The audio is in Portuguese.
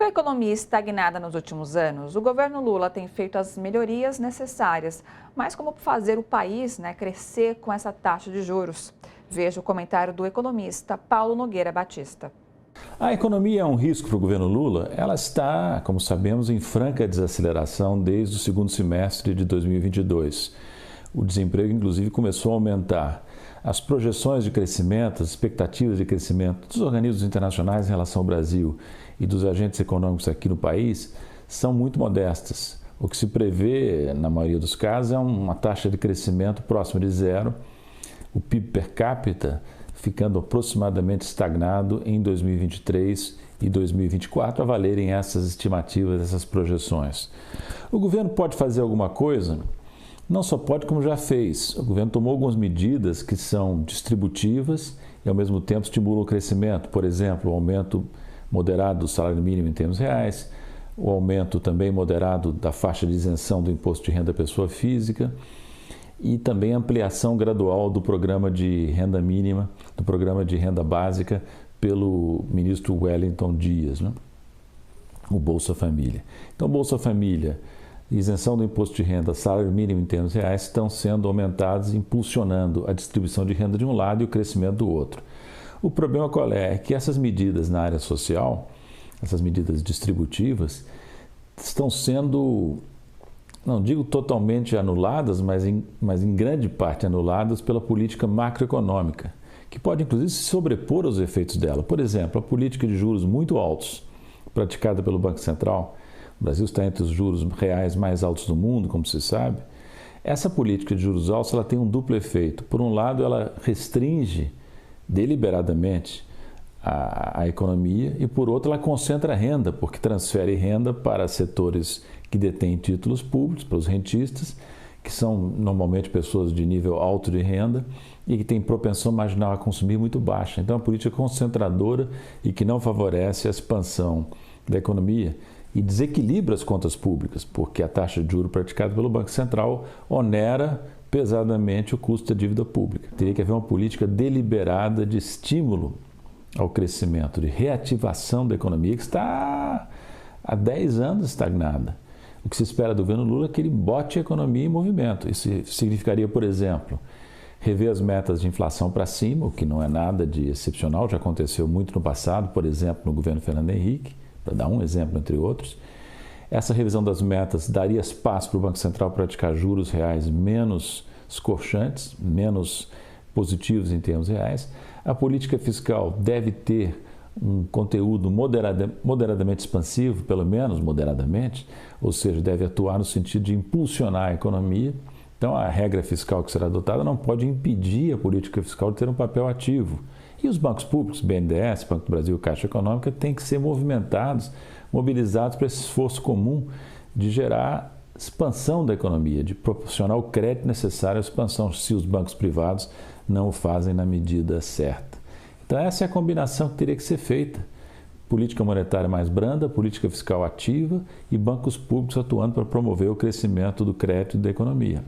Com a economia estagnada nos últimos anos, o governo Lula tem feito as melhorias necessárias. Mas como fazer o país, crescer com essa taxa de juros? Veja o comentário do economista Paulo Nogueira Batista. A economia é um risco para o governo Lula. Ela está, como sabemos, em franca desaceleração desde o segundo semestre de 2022. O desemprego, inclusive, começou a aumentar. As projeções de crescimento, as expectativas de crescimento dos organismos internacionais em relação ao Brasil e dos agentes econômicos aqui no país são muito modestas. O que se prevê, na maioria dos casos, é uma taxa de crescimento próxima de zero, o PIB per capita ficando aproximadamente estagnado em 2023 e 2024, a valerem essas estimativas, essas projeções. O governo pode fazer alguma coisa? Não só pode, como já fez. O governo tomou algumas medidas que são distributivas e, ao mesmo tempo, estimulam o crescimento. Por exemplo, o aumento moderado do salário mínimo em termos reais, o aumento também moderado da faixa de isenção do imposto de renda à pessoa física e também a ampliação gradual do programa de renda mínima, do programa de renda básica pelo ministro Wellington Dias, né? O Bolsa Família. Então, Bolsa Família, isenção do imposto de renda, salário mínimo em termos reais estão sendo aumentados, impulsionando a distribuição de renda de um lado e o crescimento do outro. O problema qual é? É que essas medidas na área social, essas medidas distributivas, estão sendo, não digo totalmente anuladas, mas em grande parte anuladas pela política macroeconômica, que pode inclusive se sobrepor aos efeitos dela. Por exemplo, a política de juros muito altos, praticada pelo Banco Central. O Brasil está entre os juros reais mais altos do mundo, como se sabe. Essa política de juros altos ela tem um duplo efeito. Por um lado, ela restringe deliberadamente a economia e, por outro, ela concentra a renda, porque transfere renda para setores que detêm títulos públicos, para os rentistas, que são normalmente pessoas de nível alto de renda e que têm propensão marginal a consumir muito baixa. Então, é uma política concentradora e que não favorece a expansão da economia e desequilibra as contas públicas, porque a taxa de juros praticada pelo Banco Central onera pesadamente o custo da dívida pública. Teria que haver uma política deliberada de estímulo ao crescimento, de reativação da economia, que está há 10 anos estagnada. O que se espera do governo Lula é que ele bote a economia em movimento. Isso significaria, por exemplo, rever as metas de inflação para cima, o que não é nada de excepcional, já aconteceu muito no passado, por exemplo, no governo Fernando Henrique, para dar um exemplo entre outros. Essa revisão das metas daria espaço para o Banco Central praticar juros reais menos escorchantes, menos positivos em termos reais. A política fiscal deve ter um conteúdo moderadamente expansivo, pelo menos moderadamente, ou seja, deve atuar no sentido de impulsionar a economia. Então, a regra fiscal que será adotada não pode impedir a política fiscal de ter um papel ativo. E os bancos públicos, BNDES, Banco do Brasil e Caixa Econômica, têm que ser movimentados, mobilizados para esse esforço comum de gerar expansão da economia, de proporcionar o crédito necessário à expansão, se os bancos privados não o fazem na medida certa. Então, essa é a combinação que teria que ser feita. Política monetária mais branda, política fiscal ativa e bancos públicos atuando para promover o crescimento do crédito e da economia.